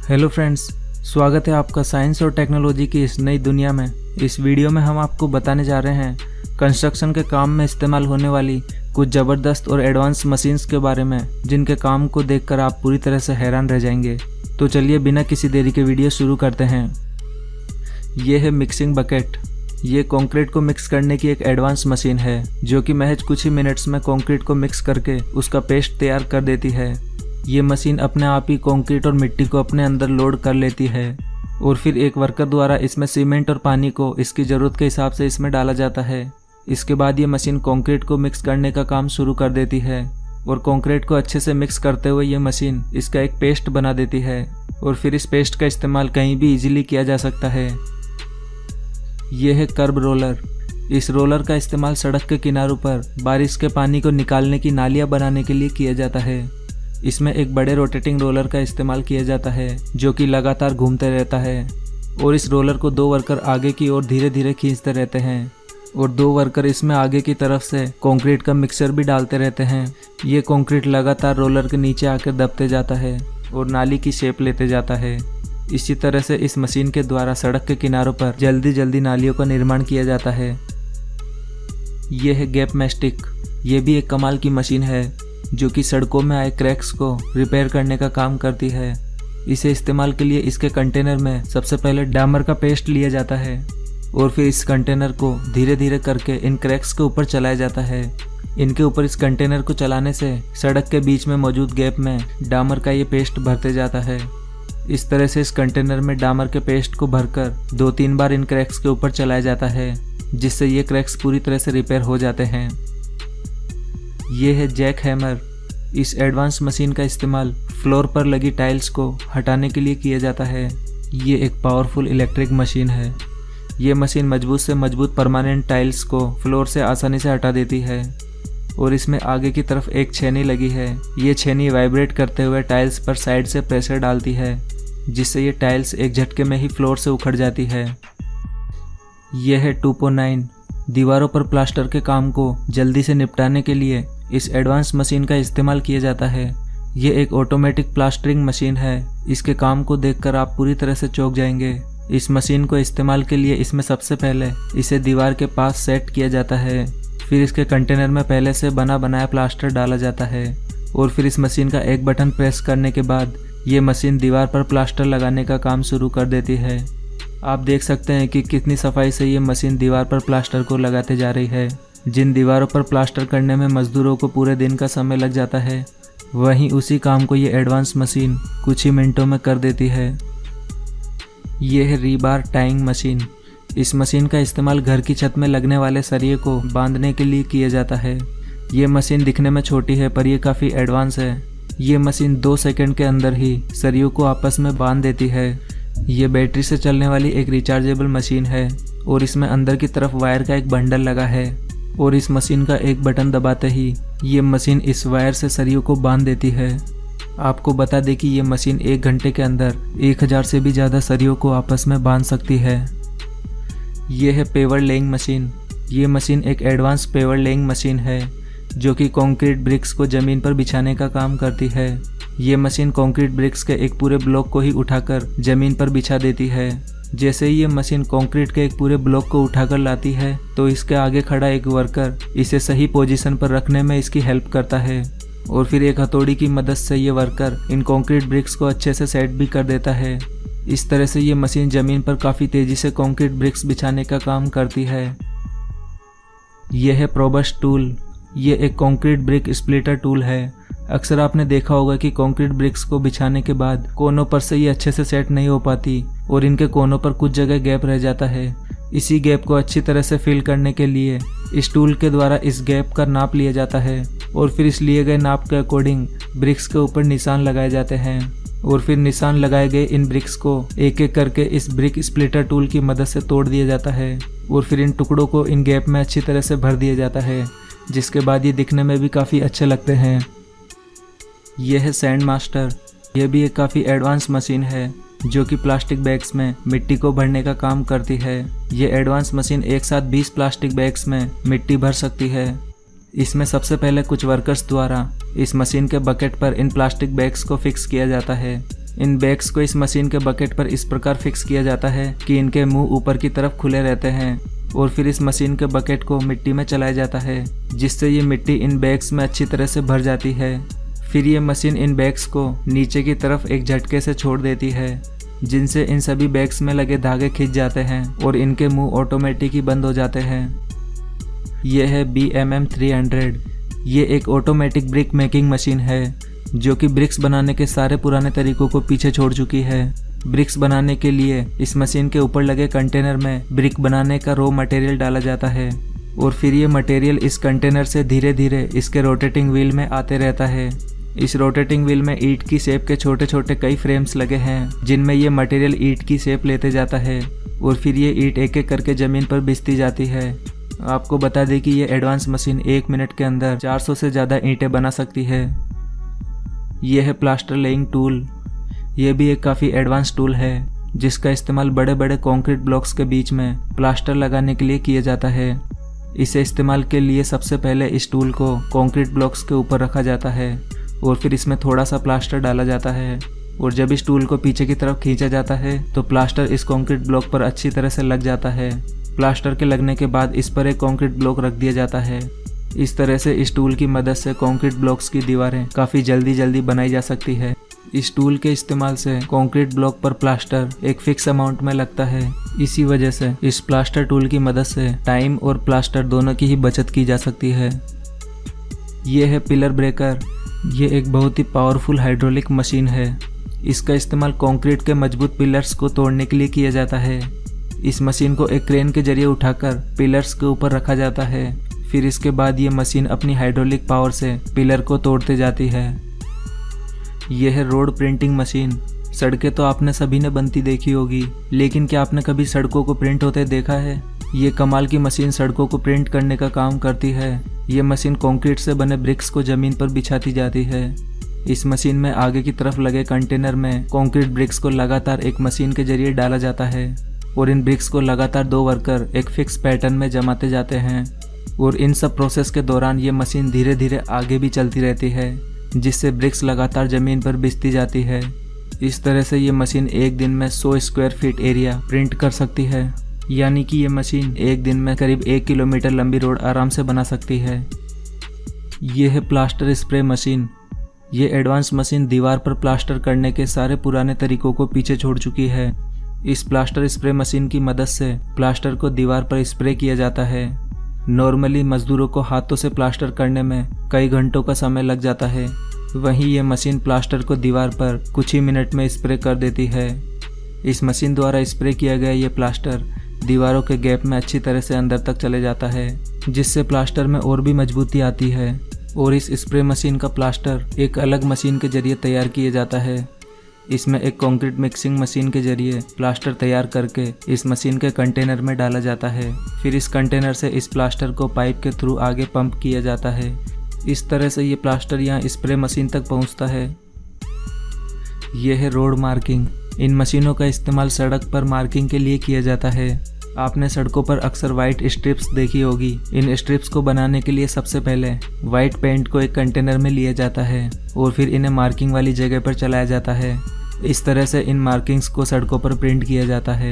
Hello friends, स्वागत है आपका साइंस और टेक्नोलॉजी की इस नई दुनिया में। इस वीडियो में हम आपको बताने जा रहे हैं कंस्ट्रक्शन के काम में इस्तेमाल होने वाली कुछ ज़बरदस्त और एडवांस मशीन्स के बारे में, जिनके काम को देखकर आप पूरी तरह से हैरान रह जाएंगे। तो चलिए बिना किसी देरी के वीडियो शुरू करते हैं। ये है मिक्सिंग बकेट। ये कंक्रीट को मिक्स करने की एक एडवांस मशीन है जो कि महज कुछ ही मिनट्स में कंक्रीट को मिक्स करके उसका पेस्ट तैयार कर देती है। ये मशीन अपने आप ही कंक्रीट और मिट्टी को अपने अंदर लोड कर लेती है और फिर एक वर्कर द्वारा इसमें सीमेंट और पानी को इसकी ज़रूरत के हिसाब से इसमें डाला जाता है। इसके बाद ये मशीन कंक्रीट को मिक्स करने का काम शुरू कर देती है और कंक्रीट को अच्छे से मिक्स करते हुए ये मशीन इसका एक पेस्ट बना देती है और फिर इस पेस्ट का इस्तेमाल कहीं भी इजीली किया जा सकता है। ये है कर्ब रोलर। इस रोलर का इस्तेमाल सड़क के किनारों पर बारिश के पानी को निकालने की नालियाँ बनाने के लिए किया जाता है। इसमें एक बड़े रोटेटिंग रोलर का इस्तेमाल किया जाता है जो कि लगातार घूमते रहता है और इस रोलर को दो वर्कर आगे की ओर धीरे धीरे खींचते रहते हैं और दो वर्कर इसमें आगे की तरफ से कंक्रीट का मिक्सचर भी डालते रहते हैं। ये कंक्रीट लगातार रोलर के नीचे आकर दबते जाता है और नाली की शेप लेते जाता है। इसी तरह से इस मशीन के द्वारा सड़क के किनारों पर जल्दी जल्दी नालियों का निर्माण किया जाता है। ये है गैप मैस्टिक। ये भी एक कमाल की मशीन है जो कि सड़कों में आए क्रैक्स को रिपेयर करने का काम करती है। इसे इस्तेमाल के लिए इसके कंटेनर में सबसे पहले डामर का पेस्ट लिया जाता है और फिर इस कंटेनर को धीरे धीरे करके इन क्रैक्स के ऊपर चलाया जाता है। इनके ऊपर इस कंटेनर को चलाने से सड़क के बीच में मौजूद गैप में डामर का ये पेस्ट भरते जाता है। इस तरह से इस कंटेनर में डामर के पेस्ट को भरकर 2-3 बार इन क्रैक्स के ऊपर चलाया जाता है, जिससे ये क्रैक्स पूरी तरह से रिपेयर हो जाते हैं। ये है जैक हैमर। इस एडवांस मशीन का इस्तेमाल फ्लोर पर लगी टाइल्स को हटाने के लिए किया जाता है। ये एक पावरफुल इलेक्ट्रिक मशीन है। ये मशीन मजबूत से मजबूत परमानेंट टाइल्स को फ्लोर से आसानी से हटा देती है और इसमें आगे की तरफ एक छेनी लगी है। ये छेनी वाइब्रेट करते हुए टाइल्स पर साइड से प्रेशर डालती है, जिससे ये टाइल्स एक झटके में ही फ्लोर से उखड़ जाती है। यह है 2.9। दीवारों पर प्लास्टर के काम को जल्दी से निपटाने के लिए इस एडवांस मशीन का इस्तेमाल किया जाता है। ये एक ऑटोमेटिक प्लास्टरिंग मशीन है। इसके काम को देखकर आप पूरी तरह से चौंक जाएंगे। इस मशीन को इस्तेमाल के लिए इसमें सबसे पहले इसे दीवार के पास सेट किया जाता है, फिर इसके कंटेनर में पहले से बना बनाया प्लास्टर डाला जाता है और फिर इस मशीन का एक बटन प्रेस करने के बाद ये मशीन दीवार पर प्लास्टर लगाने का काम शुरू कर देती है। आप देख सकते हैं कि कितनी सफाई से ये मशीन दीवार पर प्लास्टर को लगाते जा रही है। जिन दीवारों पर प्लास्टर करने में मजदूरों को पूरे दिन का समय लग जाता है, वहीं उसी काम को ये एडवांस मशीन कुछ ही मिनटों में कर देती है। ये है रीबार टाइंग मशीन। इस मशीन का इस्तेमाल घर की छत में लगने वाले सरिये को बांधने के लिए किया जाता है। ये मशीन दिखने में छोटी है पर यह काफ़ी एडवांस है। ये मशीन 2 सेकंड के अंदर ही सरियों को आपस में बांध देती है। ये बैटरी से चलने वाली एक रिचार्जेबल मशीन है और इसमें अंदर की तरफ वायर का एक बंडल लगा है और इस मशीन का एक बटन दबाते ही ये मशीन इस वायर से सरियों को बांध देती है। आपको बता दें कि ये मशीन 1 घंटे के अंदर 1000 से भी ज़्यादा सरियों को आपस में बांध सकती है। ये है पेवर लेइंग मशीन। ये मशीन एक एडवांस पेवर लेइंग मशीन है जो कि कंक्रीट ब्रिक्स को ज़मीन पर बिछाने का काम करती है। ये मशीन कंक्रीट ब्रिक्स के एक पूरे ब्लॉक को ही उठाकर ज़मीन पर बिछा देती है। जैसे ही ये मशीन कंक्रीट के एक पूरे ब्लॉक को उठाकर लाती है तो इसके आगे खड़ा एक वर्कर इसे सही पोजीशन पर रखने में इसकी हेल्प करता है और फिर एक हथौड़ी की मदद से ये वर्कर इन कंक्रीट ब्रिक्स को अच्छे से सेट भी कर देता है। इस तरह से ये मशीन ज़मीन पर काफ़ी तेज़ी से कंक्रीट ब्रिक्स बिछाने का काम करती है। यह है प्रोबस टूल। ये एक कंक्रीट ब्रिक स्प्लिटर टूल है। अक्सर आपने देखा होगा कि कंक्रीट ब्रिक्स को बिछाने के बाद कोनों पर से ये अच्छे से सेट नहीं हो पाती और इनके कोनों पर कुछ जगह गैप रह जाता है। इसी गैप को अच्छी तरह से फिल करने के लिए इस टूल के द्वारा इस गैप का नाप लिया जाता है और फिर इस लिए गए नाप के अकॉर्डिंग ब्रिक्स के ऊपर निशान लगाए जाते हैं और फिर निशान लगाए गए इन ब्रिक्स को एक एक करके इस ब्रिक स्प्लिटर टूल की मदद से तोड़ दिया जाता है और फिर इन टुकड़ों को इन गैप में अच्छी तरह से भर दिया जाता है, जिसके बाद ये दिखने में भी काफ़ी अच्छे लगते हैं। यह है सैंड मास्टर। यह भी एक काफ़ी एडवांस मशीन है जो कि प्लास्टिक बैग्स में मिट्टी को भरने का काम करती है। यह एडवांस मशीन एक साथ 20 प्लास्टिक बैग्स में मिट्टी भर सकती है। इसमें सबसे पहले कुछ वर्कर्स द्वारा इस मशीन के बकेट पर इन प्लास्टिक बैग्स को फिक्स किया जाता है इन बैग्स को इस मशीन के बकेट पर इस प्रकार फिक्स किया जाता है कि इनके मुंह ऊपर की तरफ खुले रहते हैं और फिर इस मशीन के बकेट को मिट्टी में चलाया जाता है, जिससे ये मिट्टी इन बैग्स में अच्छी तरह से भर जाती है। फिर ये मशीन इन बैग्स को नीचे की तरफ एक झटके से छोड़ देती है, जिनसे इन सभी बैग्स में लगे धागे खिंच जाते हैं और इनके मुंह ऑटोमेटिक ही बंद हो जाते हैं। ये है BMM 300। ये एक ऑटोमेटिक ब्रिक मेकिंग मशीन है जो कि ब्रिक्स बनाने के सारे पुराने तरीकों को पीछे छोड़ चुकी है। ब्रिक्स बनाने के लिए इस मशीन के ऊपर लगे कंटेनर में ब्रिक बनाने का रॉ मटेरियल डाला जाता है और फिर ये मटेरियल इस कंटेनर से धीरे धीरे इसके रोटेटिंग व्हील में आते रहता है। इस रोटेटिंग व्हील में ईंट की शेप के छोटे छोटे कई फ्रेम्स लगे हैं जिनमें ये मटेरियल ईंट की शेप लेते जाता है और फिर ये ईंट एक एक करके ज़मीन पर बिछती जाती है। आपको बता दें कि ये एडवांस मशीन 1 मिनट के अंदर 400 से ज़्यादा ईंटें बना सकती है। यह है प्लास्टर लेइंग टूल। यह भी एक काफ़ी एडवांस टूल है जिसका इस्तेमाल बड़े बड़े कंक्रीट ब्लॉक्स के बीच में प्लास्टर लगाने के लिए किया जाता है। इसे इस्तेमाल के लिए सबसे पहले इस टूल को कंक्रीट ब्लॉक्स के ऊपर रखा जाता है और फिर इसमें थोड़ा सा प्लास्टर डाला जाता है और जब इस टूल को पीछे की तरफ खींचा जाता है तो प्लास्टर इस कंक्रीट ब्लॉक पर अच्छी तरह से लग जाता है। प्लास्टर के लगने के बाद इस पर एक कंक्रीट ब्लॉक रख दिया जाता है। इस तरह से इस टूल की मदद से कंक्रीट ब्लॉक्स की दीवारें काफ़ी जल्दी बनाई जा सकती है। इस टूल के इस्तेमाल से कंक्रीट ब्लॉक पर प्लास्टर एक फिक्स अमाउंट में लगता है। इसी वजह से इस प्लास्टर टूल की मदद से टाइम और प्लास्टर दोनों की ही बचत की जा सकती है। ये है पिलर ब्रेकर। ये एक बहुत ही पावरफुल हाइड्रोलिक मशीन है। इसका इस्तेमाल कंक्रीट के मजबूत पिलर्स को तोड़ने के लिए किया जाता है। इस मशीन को एक क्रेन के जरिए उठाकर पिलर्स के ऊपर रखा जाता है। फिर इसके बाद ये मशीन अपनी हाइड्रोलिक पावर से पिलर को तोड़ते जाती है। यह है रोड प्रिंटिंग मशीन। सड़कें तो आपने सभी ने बनती देखी होगी, लेकिन क्या आपने कभी सड़कों को प्रिंट होते देखा है? ये कमाल की मशीन सड़कों को प्रिंट करने का काम करती है। ये मशीन कंक्रीट से बने ब्रिक्स को जमीन पर बिछाती जाती है। इस मशीन में आगे की तरफ लगे कंटेनर में कंक्रीट ब्रिक्स को लगातार एक मशीन के जरिए डाला जाता है और इन ब्रिक्स को लगातार 2 वर्कर एक फिक्स पैटर्न में जमाते जाते हैं और इन सब प्रोसेस के दौरान ये मशीन धीरे धीरे आगे भी चलती रहती है, जिससे ब्रिक्स लगातार ज़मीन पर बिछती जाती है। इस तरह से ये मशीन एक दिन में 100 स्क्वायर फीट एरिया प्रिंट कर सकती है, यानी कि ये मशीन एक दिन में करीब 1 किलोमीटर लंबी रोड आराम से बना सकती है। ये है प्लास्टर स्प्रे मशीन। ये एडवांस मशीन दीवार पर प्लास्टर करने के सारे पुराने तरीकों को पीछे छोड़ चुकी है। इस प्लास्टर स्प्रे मशीन की मदद से प्लास्टर को दीवार पर स्प्रे किया जाता है। नॉर्मली मजदूरों को हाथों से प्लास्टर करने में कई घंटों का समय लग जाता है, वहीं ये मशीन प्लास्टर को दीवार पर कुछ ही मिनट में स्प्रे कर देती है। इस मशीन द्वारा स्प्रे किया गया ये प्लास्टर दीवारों के गैप में अच्छी तरह से अंदर तक चले जाता है, जिससे प्लास्टर में और भी मजबूती आती है और इस स्प्रे मशीन का प्लास्टर एक अलग मशीन के जरिए तैयार किया जाता है। इसमें एक कंक्रीट मिक्सिंग मशीन के जरिए प्लास्टर तैयार करके इस मशीन के कंटेनर में डाला जाता है। फिर इस कंटेनर से इस प्लास्टर को पाइप के थ्रू आगे पंप किया जाता है। इस तरह से ये प्लास्टर यहाँ स्प्रे मशीन तक पहुँचता है। यह है रोड मार्किंग। इन मशीनों का इस्तेमाल सड़क पर मार्किंग के लिए किया जाता है। आपने सड़कों पर अक्सर वाइट स्ट्रिप्स देखी होगी। इन स्ट्रिप्स को बनाने के लिए सबसे पहले वाइट पेंट को एक कंटेनर में लिया जाता है और फिर इन्हें मार्किंग वाली जगह पर चलाया जाता है। इस तरह से इन मार्किंग्स को सड़कों पर प्रिंट किया जाता है।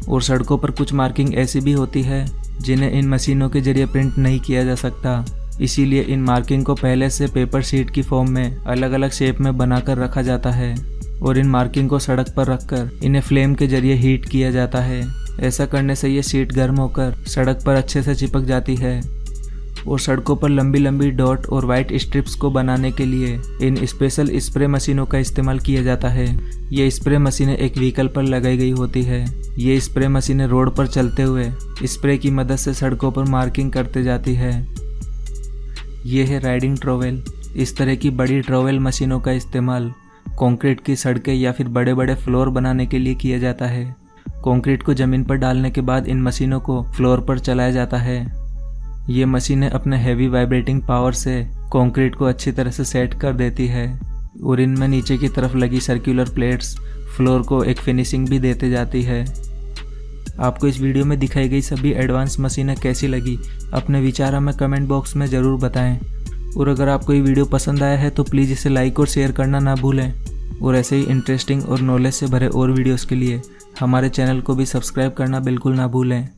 और सड़कों पर कुछ मार्किंग ऐसी भी होती है जिन्हें इन मशीनों के जरिए प्रिंट नहीं किया जा सकता, इसीलिए इन मार्किंग को पहले से पेपर शीट की फॉर्म में अलग अलग शेप में बनाकर रखा जाता है और इन मार्किंग को सड़क पर रखकर इन्हें फ्लेम के जरिए हीट किया जाता है। ऐसा करने से ये शीट गर्म होकर सड़क पर अच्छे से चिपक जाती है। और सड़कों पर लंबी लंबी डॉट और वाइट स्ट्रिप्स को बनाने के लिए इन स्पेशल स्प्रे मशीनों का इस्तेमाल किया जाता है। ये स्प्रे मशीनें एक व्हीकल पर लगाई गई होती है। ये स्प्रे मशीनें रोड पर चलते हुए स्प्रे की मदद से सड़कों पर मार्किंग करते जाती है। ये है राइडिंग ट्रॉवेल। इस तरह की बड़ी ट्रॉवेल मशीनों का इस्तेमाल कंक्रीट की सड़कें या फिर बड़े बड़े फ्लोर बनाने के लिए किया जाता है। कंक्रीट को ज़मीन पर डालने के बाद इन मशीनों को फ्लोर पर चलाया जाता है। ये मशीनें अपने हैवी वाइब्रेटिंग पावर से कंक्रीट को अच्छी तरह से सेट कर देती है और इनमें नीचे की तरफ लगी सर्कुलर प्लेट्स फ्लोर को एक फिनिशिंग भी देते जाती है। आपको इस वीडियो में दिखाई गई सभी एडवांस मशीनें कैसी लगी, अपने विचार हमें कमेंट बॉक्स में ज़रूर बताएं। और अगर आपको ये वीडियो पसंद आया है तो प्लीज़ इसे लाइक और शेयर करना ना भूलें। और ऐसे ही इंटरेस्टिंग और नॉलेज से भरे और वीडियोस के लिए हमारे चैनल को भी सब्सक्राइब करना बिल्कुल ना भूलें।